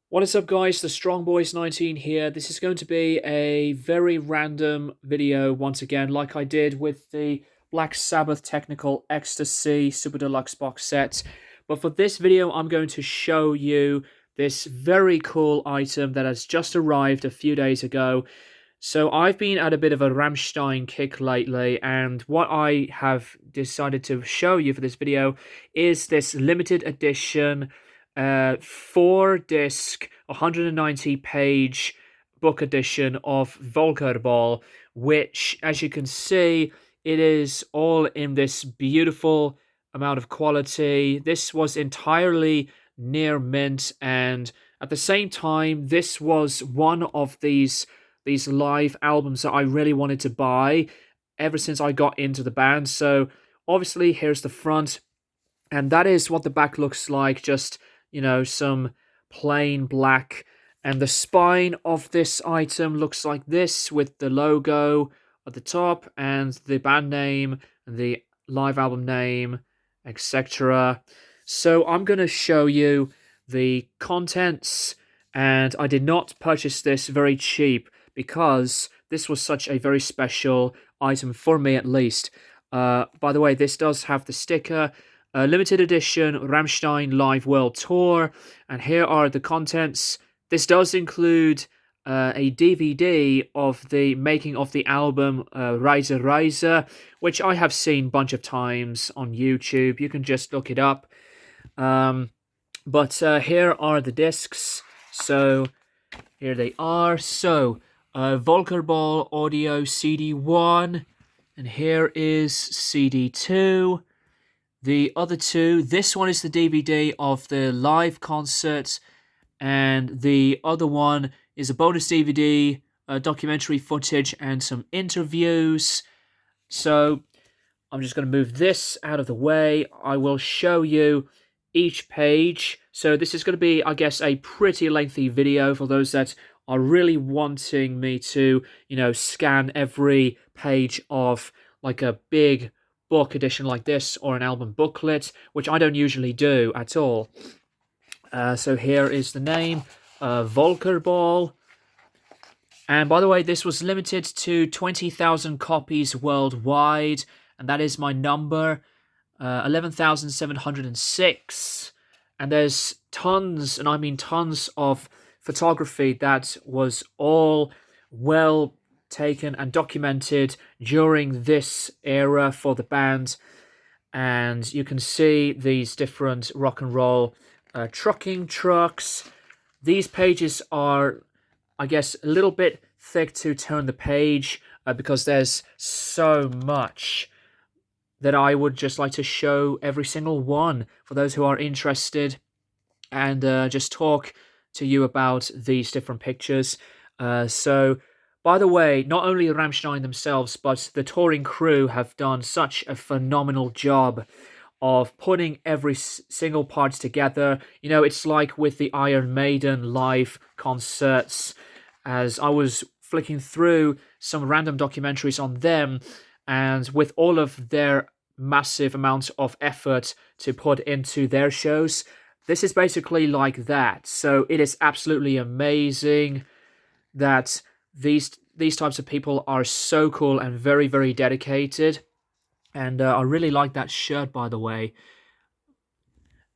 What is up, guys? The Strong Boys 19 here. This is going to be a very random video once again, like I did with the Black Sabbath Technical Ecstasy Super Deluxe box set. But for this video, I'm going to show you this very cool item that has just arrived a few days ago. So I've been at a bit of a Rammstein kick lately, and what I have decided to show you for this video is this limited edition 4 disc, 190-page book edition of Volkerball, which, as you can see, it is all in this beautiful amount of quality. This was entirely near mint, and at the same time, this was one of these live albums that I really wanted to buy ever since I got into the band. So obviously, here's the front, and that is what the back looks like. Just, some plain black. And the spine of this item looks like this, with the logo at the top and the band name and the live album name, etc. So I'm going to show you the contents, and I did not purchase this very cheap because this was such a very special item for me, at least. By the way, this does have the sticker, limited edition Rammstein Live World Tour, and here are the contents. This does include a DVD of the making of the album Reise Reise, which I have seen a bunch of times on YouTube. You can just look it up. But here are the discs. So here they are. So Volkerball Audio CD1, and here is CD2. The other two, this one is the DVD of the live concert, and the other one is a bonus DVD, documentary footage, and some interviews. So I'm just going to move this out of the way. I will show you each page. So this is going to be, I guess, a pretty lengthy video for those that are really wanting me to, scan every page of like a big book edition like this or an album booklet, which I don't usually do at all. So here is the name, Volkerball. And by the way, this was limited to 20,000 copies worldwide, and that is my number, 11,706. And there's tons, and I mean tons, of photography that was all well taken and documented during this era for the band. And you can see these different rock and roll trucking trucks. These pages are, I guess, a little bit thick to turn the page because there's so much that I would just like to show every single one for those who are interested, and just talk to you about these different pictures. So, by the way, not only Rammstein themselves, but the touring crew have done such a phenomenal job of putting every single part together. It's like with the Iron Maiden live concerts, as I was flicking through some random documentaries on them, and with all of their massive amount of effort to put into their shows, this is basically like that. So it is absolutely amazing that these types of people are so cool and very, very dedicated. And I really like that shirt, by the way.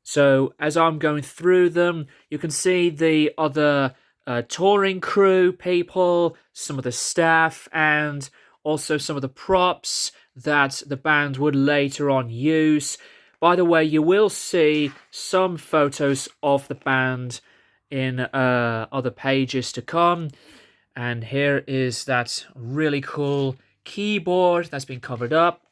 So as I'm going through them, you can see the other touring crew people, some of the staff, and also some of the props that the band would later on use. By the way, you will see some photos of the band in other pages to come. And here is that really cool keyboard that's been covered up.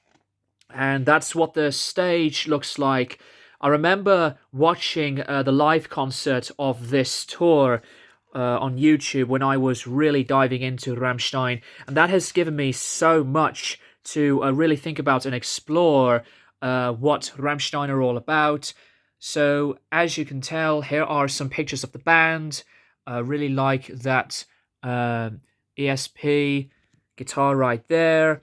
And that's what the stage looks like. I remember watching the live concert of this tour on YouTube when I was really diving into Rammstein. And that has given me so much to really think about and explore what Rammstein are all about. So, as you can tell, here are some pictures of the band. I really like that ESP guitar right there.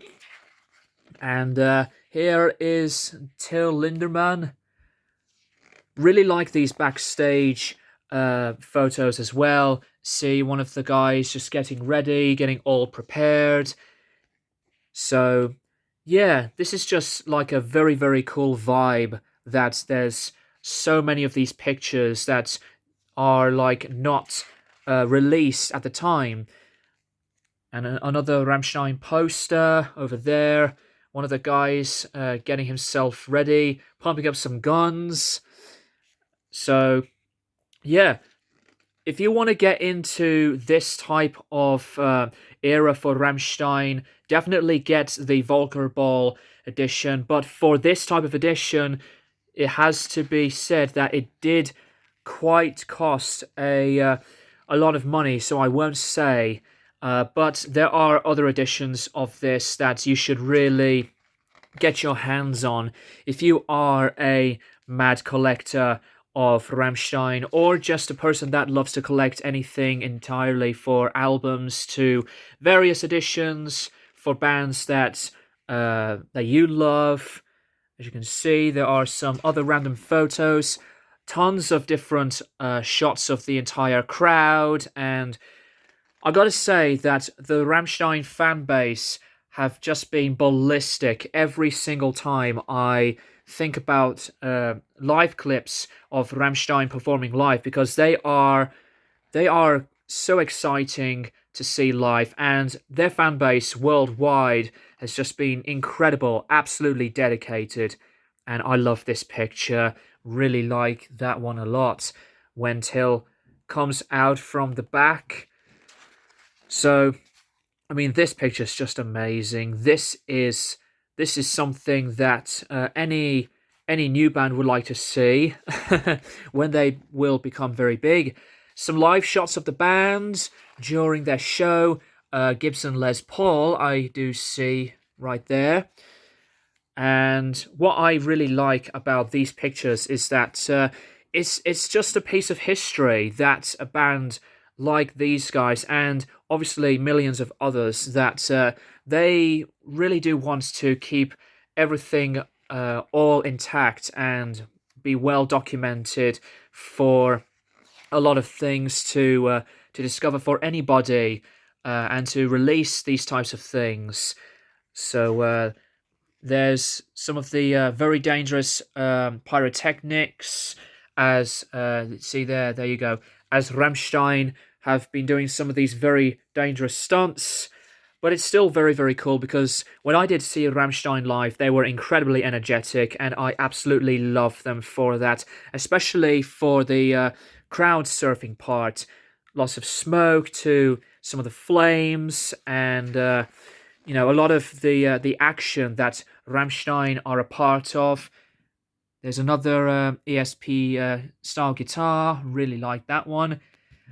And here is Till Lindemann. Really like these backstage photos as well. See one of the guys just getting ready, getting all prepared. So, yeah, this is just like a very, very cool vibe that there's so many of these pictures that are like not released at the time. And another Rammstein poster over there. One of the guys getting himself ready, pumping up some guns. So, yeah, if you want to get into this type of era for Rammstein, definitely get the Volkerball edition. But for this type of edition, it has to be said that it did quite cost a lot of money, so I won't say. But there are other editions of this that you should really get your hands on if you are a mad collector of Rammstein, or just a person that loves to collect anything entirely, for albums to various editions for bands that you love. As you can see, there are some other random photos, tons of different shots of the entire crowd, and I gotta say that the Rammstein fan base have just been ballistic every single time I think about live clips of Rammstein performing live, because they are so exciting to see live, and their fan base worldwide has just been incredible, absolutely dedicated. And I love this picture, really like that one a lot, when Till comes out from the back. So, I mean, this picture is just amazing. This is something that any new band would like to see when they will become very big. Some live shots of the band during their show. Gibson Les Paul, I do see right there. And what I really like about these pictures is that it's just a piece of history that a band like these guys, and obviously millions of others, that they really do want to keep everything all intact and be well documented for a lot of things to discover for anybody, and to release these types of things. So there's some of the very dangerous pyrotechnics, as see there you go, as Rammstein have been doing some of these very dangerous stunts. But it's still very, very cool, because when I did see Rammstein live, they were incredibly energetic, and I absolutely love them for that, especially for the crowd surfing part. Lots of smoke to some of the flames, and a lot of the action that Rammstein are a part of. There's another ESP style guitar, really like that one.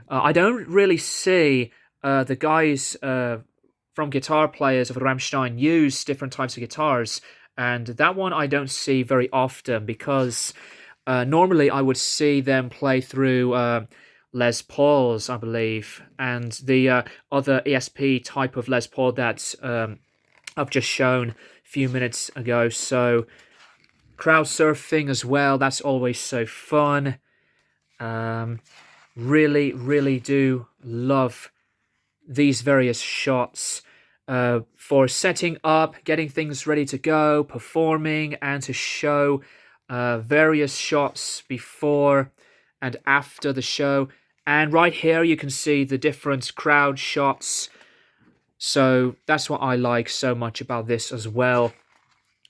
I don't really see the guys from guitar players of Rammstein use different types of guitars, and that one I don't see very often, because normally I would see them play through Les Pauls, I believe, and the other ESP type of Les Paul that I've just shown a few minutes ago. So crowd surfing as well, that's always so fun. Really, really do love these various shots for setting up, getting things ready to go, performing, and to show various shots before and after the show. And right here you can see the different crowd shots. So that's what I like so much about this as well.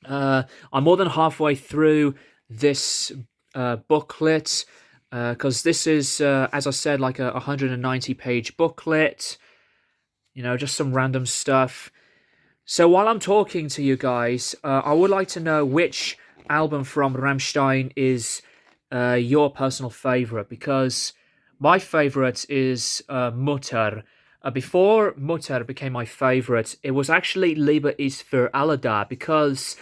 I'm more than halfway through this booklet, because this is, as I said, like a 190-page booklet. Just some random stuff. So while I'm talking to you guys, I would like to know which album from Rammstein is your personal favorite, because my favorite is Mutter. Before Mutter became my favorite, it was actually Liebe ist für alle da, because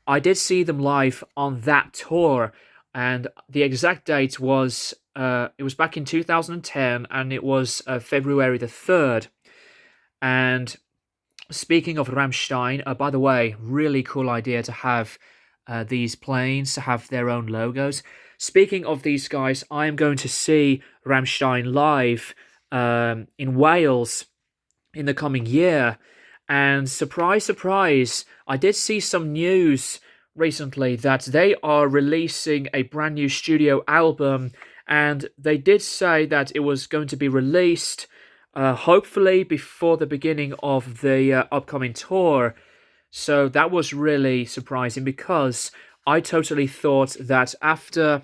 I did see them live on that tour, and the exact date was it was back in 2010, and it was February the 3rd. And speaking of Rammstein, by the way, really cool idea to have these planes to have their own logos. speaking of these guys, I am going to see Rammstein live in Wales in the coming year. And surprise, surprise, I did see some news recently that they are releasing a brand new studio album, and they did say that it was going to be released hopefully before the beginning of the upcoming tour. So that was really surprising because I totally thought that after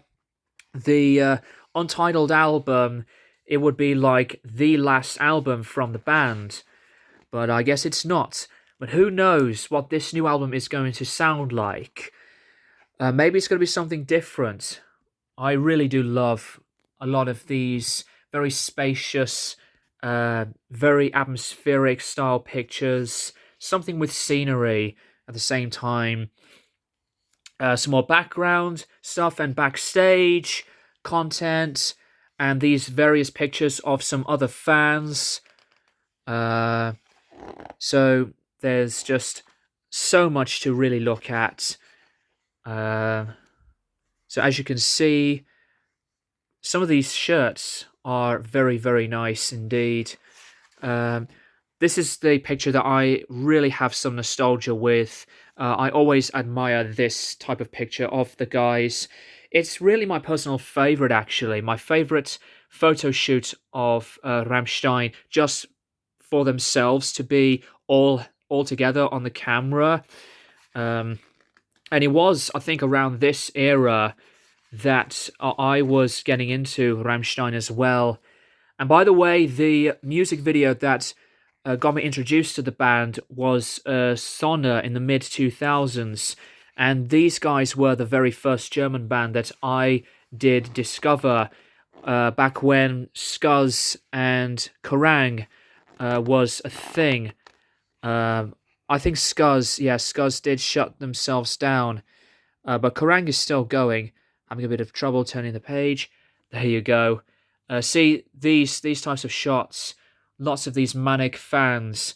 the Untitled album, it would be like the last album from the band. But I guess it's not. But who knows what this new album is going to sound like? Maybe it's going to be something different. I really do love a lot of these very spacious, very atmospheric style pictures. Something with scenery at the same time. Some more background stuff and backstage content. And these various pictures of some other fans. So there's just so much to really look at. So as you can see, some of these shirts are very, very nice indeed. This is the picture that I really have some nostalgia with. I always admire this type of picture of the guys. It's really my personal favorite, actually. My favorite photo shoot of Rammstein, just for themselves to be all together on the camera. And it was, I think, around this era that I was getting into Rammstein as well. And by the way, the music video that got me introduced to the band was Sonne in the mid-2000s. And these guys were the very first German band that I did discover back when Skuz and Kerrang was a thing. I think Skuz did shut themselves down. But Kerrang is still going. Having a bit of trouble turning the page. There you go. See these types of shots. Lots of these manic fans.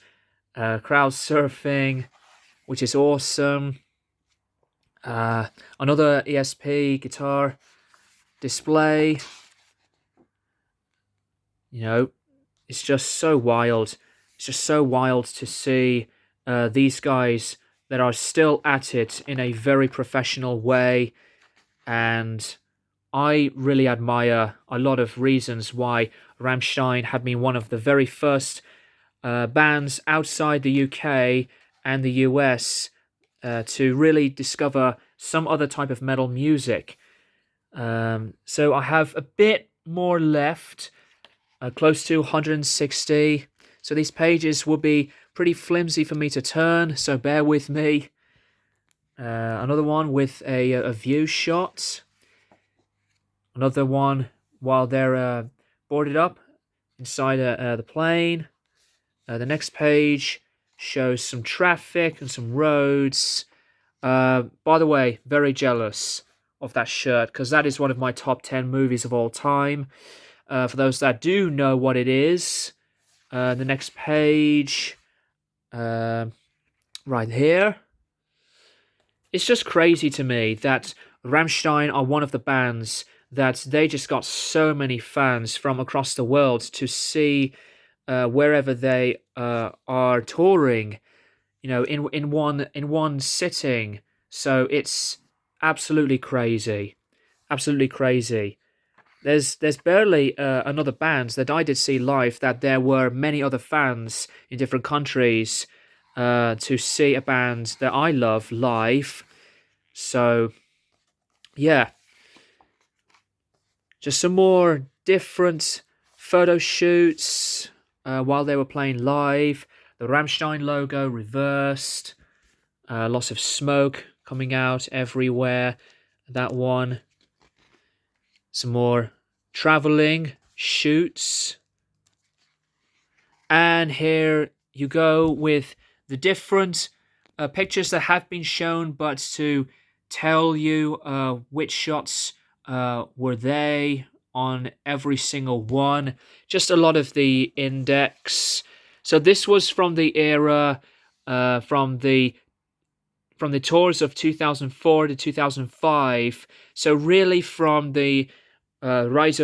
Crowd surfing, which is awesome. Another ESP guitar display. You know, it's just so wild. It's just so wild to see these guys that are still at it in a very professional way. And I really admire a lot of reasons why Rammstein had been one of the very first bands outside the UK and the US to really discover some other type of metal music. So I have a bit more left, close to 160. So these pages will be pretty flimsy for me to turn, so bear with me. Another one with a view shot. Another one while they're boarded up inside the plane. The next page shows some traffic and some roads. By the way, very jealous of that shirt because that is one of my top 10 movies of all time. For those that do know what it is, the next page, right here. It's just crazy to me that Rammstein are one of the bands that they just got so many fans from across the world to see wherever they are touring, you know, in one sitting. So it's absolutely crazy, absolutely crazy. There's barely another band that I did see live that there were many other fans in different countries to see a band that I love live. So, yeah. Just some more different photo shoots while they were playing live. The Rammstein logo reversed. Lots of smoke coming out everywhere. That one. Some more traveling shoots. And here you go with the different pictures that have been shown, but to tell you which shots were they on every single one. Just a lot of the index. So this was from the era from the from the tours of 2004 to 2005. So really from the Reise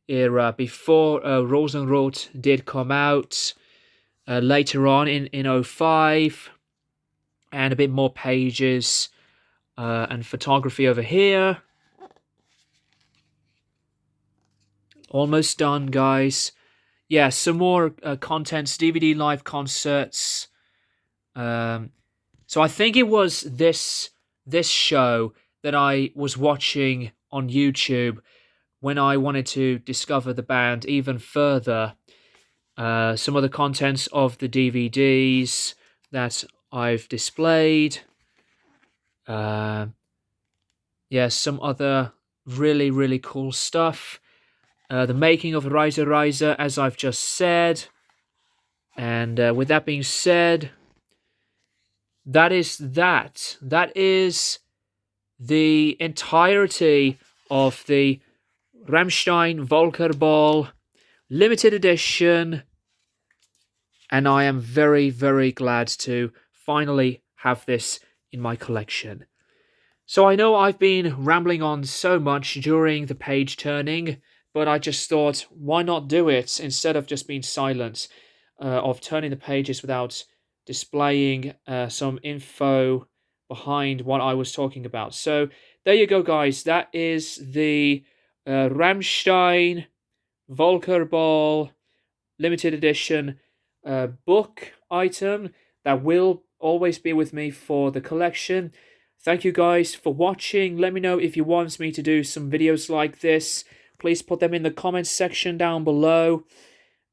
era, before Rosenrot did come out, later on in 05, and a bit more pages and photography over here. Almost done, guys. Yeah, some more contents, DVD live concerts. So I think it was this show that I was watching on YouTube when I wanted to discover the band even further. Some other contents of the DVDs that I've displayed. Yeah, some other really, really cool stuff. The making of Reise, as I've just said. And with that being said, that is that. That is the entirety of the Rammstein Volkerball limited edition. And I am very, very glad to finally have this in my collection. So I know I've been rambling on so much during the page turning, but I just thought, why not do it instead of just being silent, of turning the pages without displaying some info behind what I was talking about. So there you go, guys. That is the Rammstein Volkerball limited edition book item that will always be with me for the collection. Thank you guys for watching. Let me know if you want me to do some videos like this. Please put them in the comments section down below.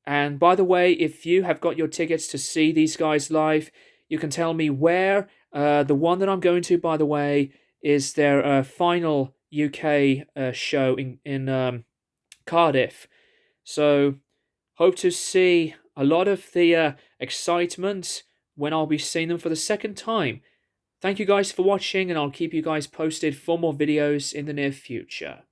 And by the way, if you have got your tickets to see these guys live, you can tell me where. The one that I'm going to, by the way, is their final UK show in Cardiff. So hope to see a lot of the excitement when I'll be seeing them for the second time. Thank you guys for watching, and I'll keep you guys posted for more videos in the near future.